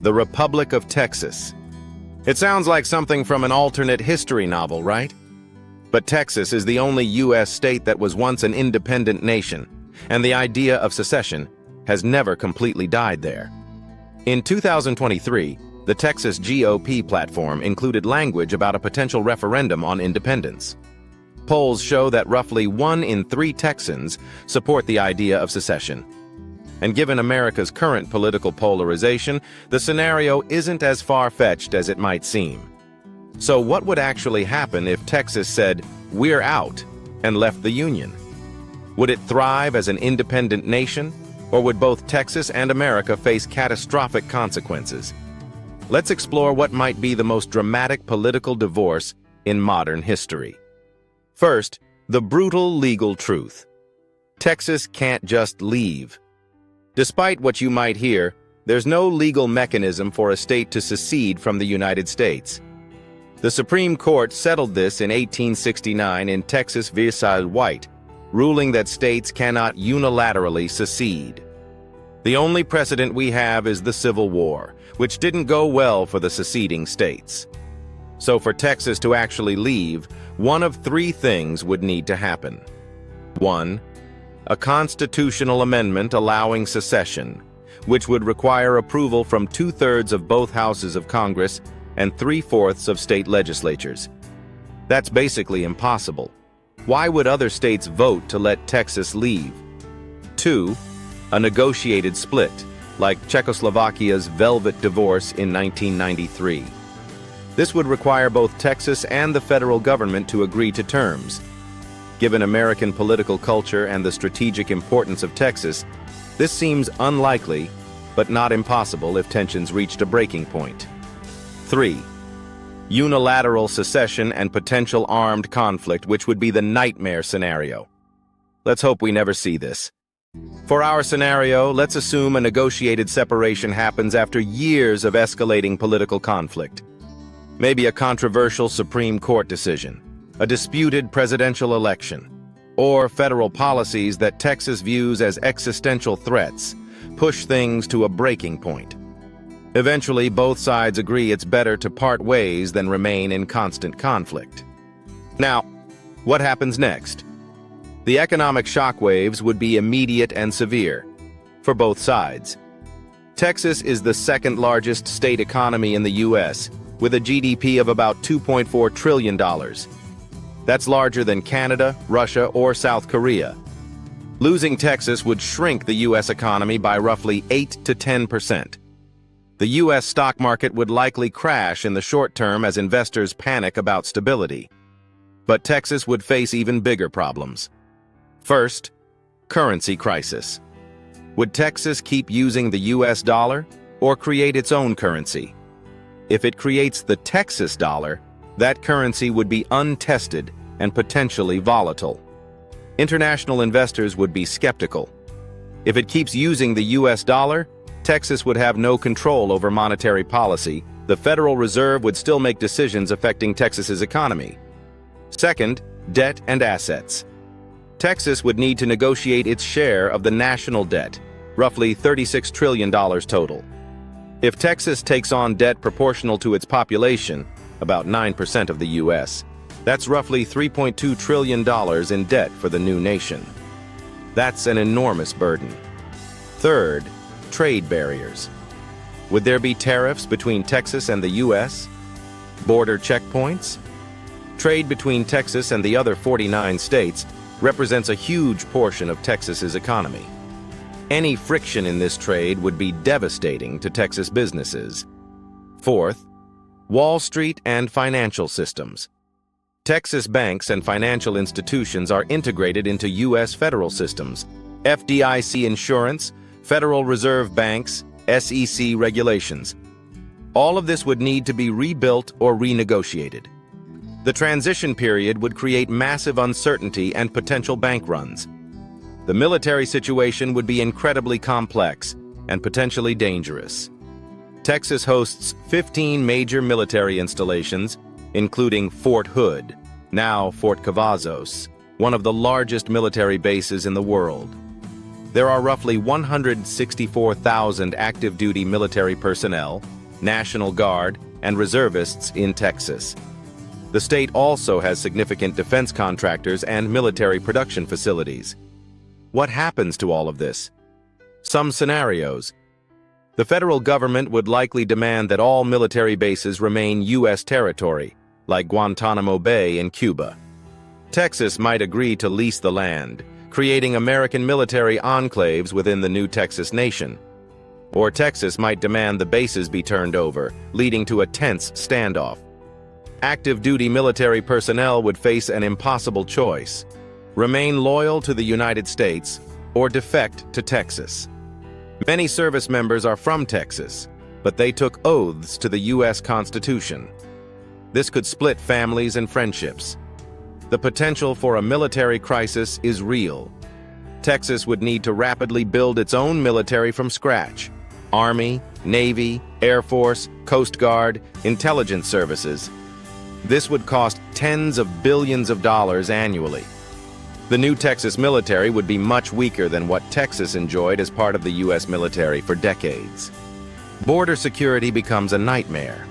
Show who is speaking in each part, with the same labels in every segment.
Speaker 1: The Republic of Texas. It sounds like something from an alternate history novel, right? But Texas is the only U.S. state that was once an independent nation, and the idea of secession has never completely died there. In 2023, the Texas GOP platform included language about a potential referendum on independence. Polls show that roughly 1 in 3 Texans support the idea of secession. And given America's current political polarization, the scenario isn't as far-fetched as it might seem. So what would actually happen if Texas said, "We're out," and left the Union? Would it thrive as an independent nation, or would both Texas and America face catastrophic consequences? Let's explore what might be the most dramatic political divorce in modern history. First, the brutal legal truth. Texas can't just leave. Despite what you might hear, there's no legal mechanism for a state to secede from the United States. The Supreme Court settled this in 1869 in Texas v. White, ruling that states cannot unilaterally secede. The only precedent we have is the Civil War, which didn't go well for the seceding states. So for Texas to actually leave, one of 3 things would need to happen. 1. A constitutional amendment allowing secession, which would require approval from 2/3 of both houses of Congress and 3/4 of state legislatures. That's basically impossible. Why would other states vote to let Texas leave? 2. A negotiated split, like Czechoslovakia's Velvet Divorce in 1993. This would require both Texas and the federal government to agree to terms. Given American political culture and the strategic importance of Texas, this seems unlikely, but not impossible if tensions reached a breaking point. 3. Unilateral secession and potential armed conflict, which would be the nightmare scenario. Let's hope we never see this. For our scenario, let's assume a negotiated separation happens after years of escalating political conflict. Maybe a controversial Supreme Court decision, a disputed presidential election, or federal policies that Texas views as existential threats push things to a breaking point. Eventually, both sides agree it's better to part ways than remain in constant conflict. Now, what happens next? The economic shockwaves would be immediate and severe for both sides. Texas is the second largest state economy in the U.S., with a GDP of about $2.4 trillion. That's larger than Canada, Russia, or South Korea. Losing Texas would shrink the U.S. economy by roughly 8 to 10%. The U.S. stock market would likely crash in the short term as investors panic about stability. But Texas would face even bigger problems. First, currency crisis. Would Texas keep using the U.S. dollar or create its own currency? If it creates the Texas dollar, that currency would be untested and potentially volatile. International investors would be skeptical. If it keeps using the U.S. dollar, Texas would have no control over monetary policy. The Federal Reserve would still make decisions affecting Texas's economy. Second, debt and assets. Texas would need to negotiate its share of the national debt, roughly $36 trillion total. If Texas takes on debt proportional to its population, about 9% of the U.S., that's roughly $3.2 trillion in debt for the new nation. That's an enormous burden. Third, trade barriers. Would there be tariffs between Texas and the U.S.? Border checkpoints? Trade between Texas and the other 49 states represents a huge portion of Texas's economy. Any friction in this trade would be devastating to Texas businesses. Fourth, Wall Street and financial systems. Texas banks and financial institutions are integrated into U.S. federal systems. FDIC insurance, Federal Reserve banks, SEC regulations. All of this would need to be rebuilt or renegotiated. The transition period would create massive uncertainty and potential bank runs. The military situation would be incredibly complex and potentially dangerous. Texas hosts 15 major military installations, including Fort Hood, now Fort Cavazos, one of the largest military bases in the world. There are roughly 164,000 active-duty military personnel, National Guard, and reservists in Texas. The state also has significant defense contractors and military production facilities. What happens to all of this? Some scenarios. The federal government would likely demand that all military bases remain U.S. territory, like Guantanamo Bay in Cuba. Texas might agree to lease the land, creating American military enclaves within the new Texas nation. Or Texas might demand the bases be turned over, leading to a tense standoff. Active-duty military personnel would face an impossible choice: remain loyal to the United States or defect to Texas. Many service members are from Texas, but they took oaths to the U.S. Constitution. This could split families and friendships. The potential for a military crisis is real. Texas would need to rapidly build its own military from scratch: Army, Navy, Air Force, Coast Guard, intelligence services. This would cost tens of billions of dollars annually. The new Texas military would be much weaker than what Texas enjoyed as part of the U.S. military for decades. Border security becomes a nightmare.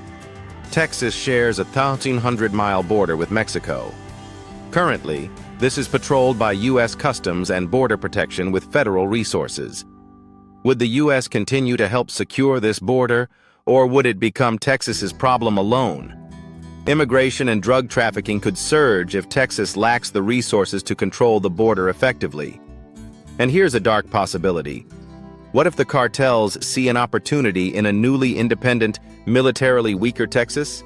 Speaker 1: Texas shares a 1,300-mile border with Mexico. Currently, this is patrolled by U.S. Customs and Border Protection with federal resources. Would the U.S. continue to help secure this border, or would it become Texas's problem alone? Immigration and drug trafficking could surge if Texas lacks the resources to control the border effectively. And here's a dark possibility. What if the cartels see an opportunity in a newly independent, militarily weaker Texas?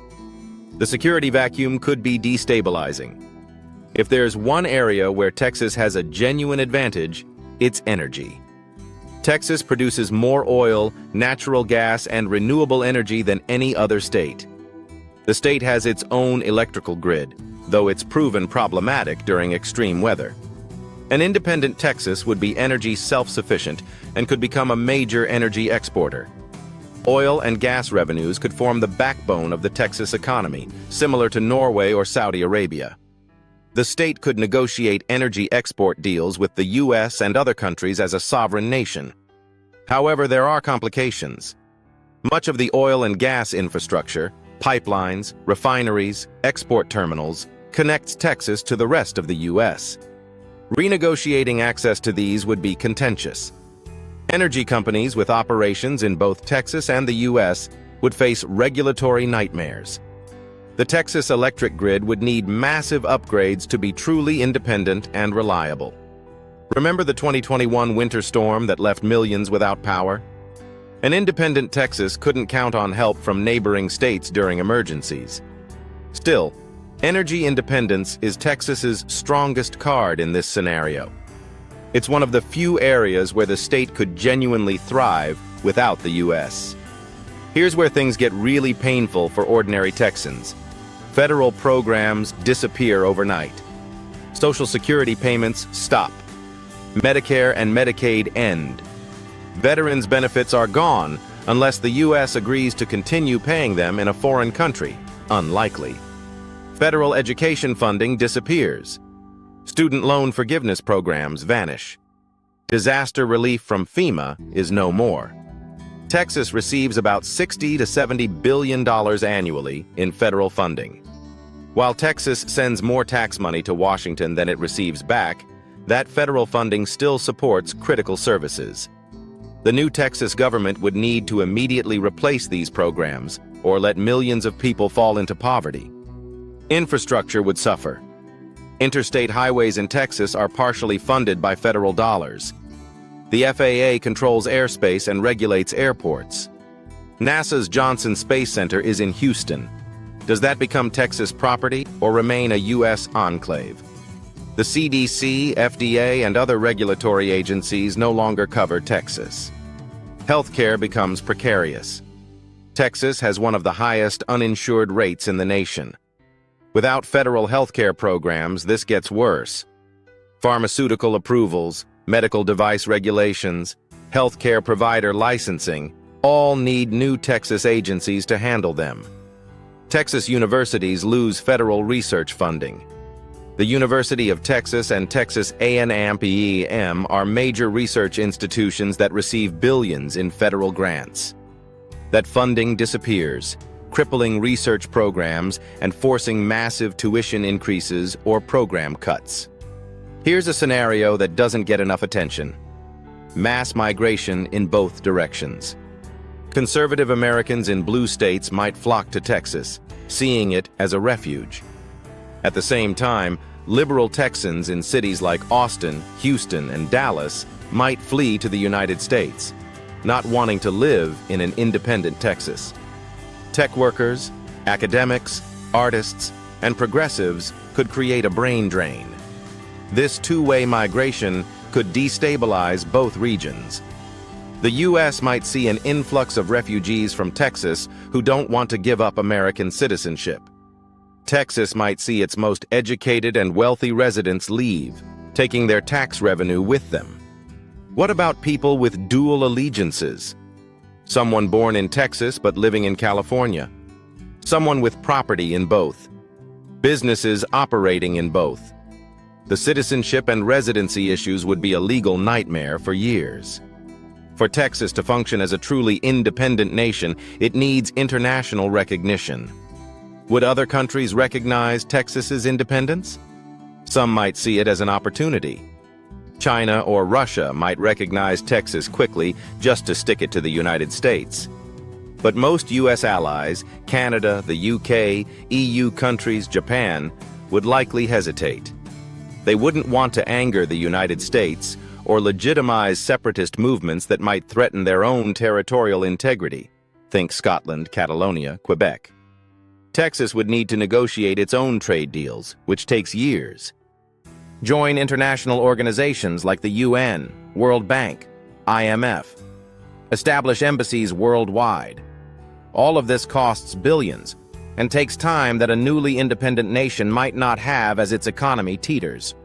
Speaker 1: The security vacuum could be destabilizing. If there's one area where Texas has a genuine advantage, it's energy. Texas produces more oil, natural gas, and renewable energy than any other state. The state has its own electrical grid, though it's proven problematic during extreme weather. An independent Texas would be energy self-sufficient and could become a major energy exporter. Oil and gas revenues could form the backbone of the Texas economy, similar to Norway or Saudi Arabia. The state could negotiate energy export deals with the U.S. and other countries as a sovereign nation. However, there are complications. Much of the oil and gas infrastructure, pipelines, refineries, export terminals, connects Texas to the rest of the U.S. Renegotiating access to these would be contentious. Energy companies with operations in both Texas and the U.S. would face regulatory nightmares. The Texas electric grid would need massive upgrades to be truly independent and reliable. Remember the 2021 winter storm that left millions without power? An independent Texas couldn't count on help from neighboring states during emergencies. Still, energy independence is Texas's strongest card in this scenario. It's one of the few areas where the state could genuinely thrive without the U.S. Here's where things get really painful for ordinary Texans. Federal programs disappear overnight. Social Security payments stop. Medicare and Medicaid end. Veterans' benefits are gone unless the U.S. agrees to continue paying them in a foreign country. Unlikely. Federal education funding disappears. Student loan forgiveness programs vanish. Disaster relief from FEMA is no more. Texas receives about $60 to $70 billion annually in federal funding. While Texas sends more tax money to Washington than it receives back, that federal funding still supports critical services. The new Texas government would need to immediately replace these programs or let millions of people fall into poverty. Infrastructure would suffer. Interstate highways in Texas are partially funded by federal dollars. The FAA controls airspace and regulates airports. NASA's Johnson Space Center is in Houston. Does that become Texas property or remain a U.S. enclave? The CDC, FDA, and other regulatory agencies no longer cover Texas. Healthcare becomes precarious. Texas has one of the highest uninsured rates in the nation. Without federal healthcare programs, this gets worse. Pharmaceutical approvals, medical device regulations, healthcare provider licensing, all need new Texas agencies to handle them. Texas universities lose federal research funding. The University of Texas and Texas A&M are major research institutions that receive billions in federal grants. That funding disappears, crippling research programs and forcing massive tuition increases or program cuts. Here's a scenario that doesn't get enough attention: mass migration in both directions. Conservative Americans in blue states might flock to Texas, seeing it as a refuge. At the same time, liberal Texans in cities like Austin, Houston, and Dallas might flee to the United States, not wanting to live in an independent Texas. Tech workers, academics, artists, and progressives could create a brain drain. This two-way migration could destabilize both regions. The U.S. might see an influx of refugees from Texas who don't want to give up American citizenship. Texas might see its most educated and wealthy residents leave, taking their tax revenue with them. What about people with dual allegiances? Someone born in Texas but living in California. Someone with property in both. Businesses operating in both. The citizenship and residency issues would be a legal nightmare for years. For Texas to function as a truly independent nation, it needs international recognition. Would other countries recognize Texas's independence? Some might see it as an opportunity. China or Russia might recognize Texas quickly just to stick it to the United States. But most U.S. allies, Canada, the UK, EU countries, Japan, would likely hesitate. They wouldn't want to anger the United States or legitimize separatist movements that might threaten their own territorial integrity. Think Scotland, Catalonia, Quebec. Texas would need to negotiate its own trade deals, which takes years. Join international organizations like the UN, World Bank, IMF. Establish embassies worldwide. All of this costs billions and takes time that a newly independent nation might not have as its economy teeters.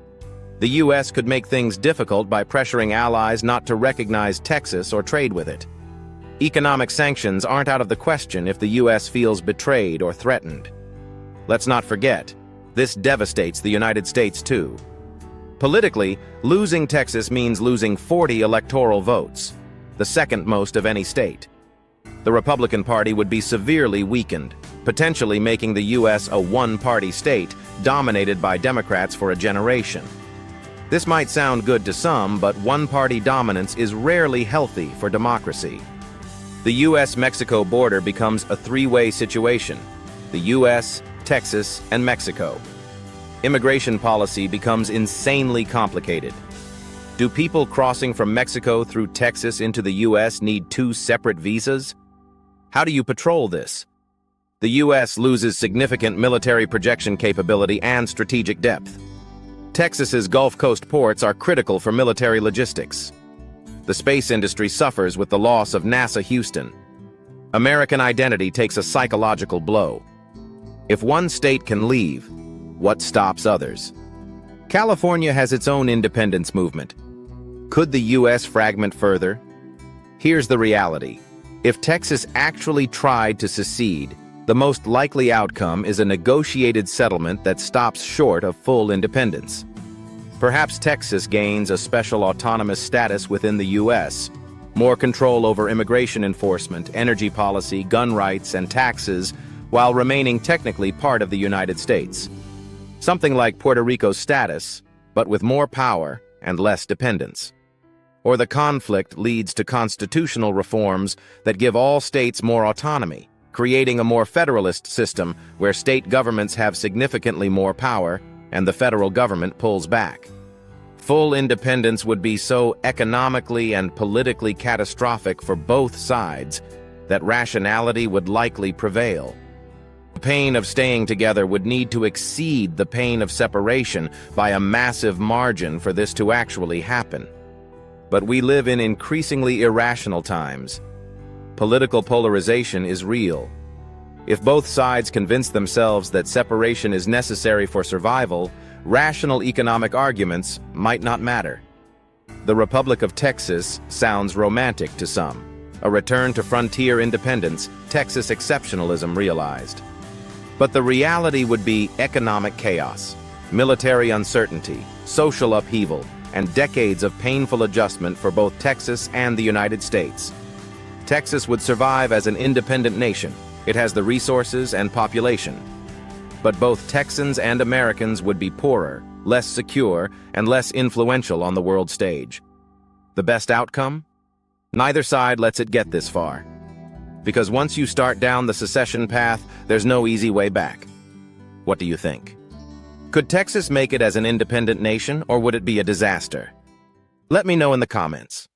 Speaker 1: The U.S. could make things difficult by pressuring allies not to recognize Texas or trade with it. Economic sanctions aren't out of the question if the U.S. feels betrayed or threatened. Let's not forget, this devastates the United States too. Politically, losing Texas means losing 40 electoral votes, the second most of any state. The Republican Party would be severely weakened, potentially making the U.S. a one-party state dominated by Democrats for a generation. This might sound good to some, but one-party dominance is rarely healthy for democracy. The U.S.-Mexico border becomes a three-way situation: the U.S., Texas, and Mexico. Immigration policy becomes insanely complicated. Do people crossing from Mexico through Texas into the U.S. need two separate visas? How do you patrol this? The U.S. loses significant military projection capability and strategic depth. Texas's Gulf Coast ports are critical for military logistics. The space industry suffers with the loss of NASA Houston. American identity takes a psychological blow. If one state can leave, what stops others? California has its own independence movement. Could the U.S. fragment further? Here's the reality. If Texas actually tried to secede, the most likely outcome is a negotiated settlement that stops short of full independence. Perhaps Texas gains a special autonomous status within the U.S., more control over immigration enforcement, energy policy, gun rights, and taxes, while remaining technically part of the United States. Something like Puerto Rico's status, but with more power and less dependence. Or the conflict leads to constitutional reforms that give all states more autonomy, creating a more federalist system where state governments have significantly more power and the federal government pulls back. Full independence would be so economically and politically catastrophic for both sides that rationality would likely prevail. The pain of staying together would need to exceed the pain of separation by a massive margin for this to actually happen. But we live in increasingly irrational times. Political polarization is real. If both sides convince themselves that separation is necessary for survival, rational economic arguments might not matter. The Republic of Texas sounds romantic to some, a return to frontier independence, Texas exceptionalism realized. But the reality would be economic chaos. military uncertainty, social upheaval, and decades of painful adjustment for both Texas and the United States. Texas would survive as an independent nation. It has the resources and population. But both Texans and Americans would be poorer, less secure, and less influential on the world stage. The best outcome? Neither side lets it get this far. Because once you start down the secession path, there's no easy way back. What do you think? Could Texas make it as an independent nation, or would it be a disaster? Let me know in the comments.